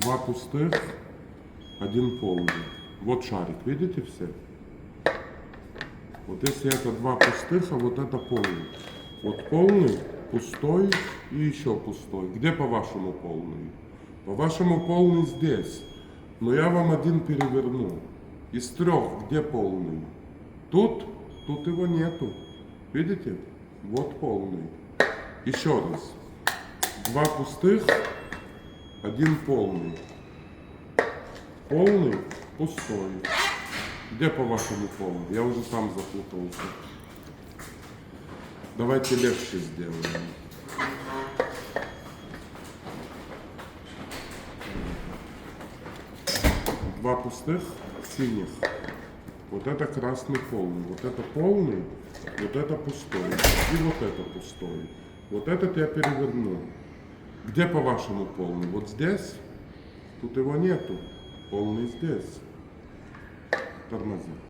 два пустых, один полный. Вот шарик, видите все? Вот если это два пустых, а вот это полный. Вот полный, пустой и еще пустой. Где по-вашему полный? По-вашему полный здесь. Но я вам один переверну. Из трех где полный? Тут его нету. Видите? Вот полный. Еще раз. Два пустых, один полный. Полный, пустой. Где по-вашему полный? Я уже сам запутался. Давайте легче сделаем. Два пустых, синих. Вот это красный полный. Вот это полный, вот это пустой. И вот это пустой. Вот этот я переверну. Где по-вашему полный? Вот здесь? Тут его нету. Полный здесь. Тормози.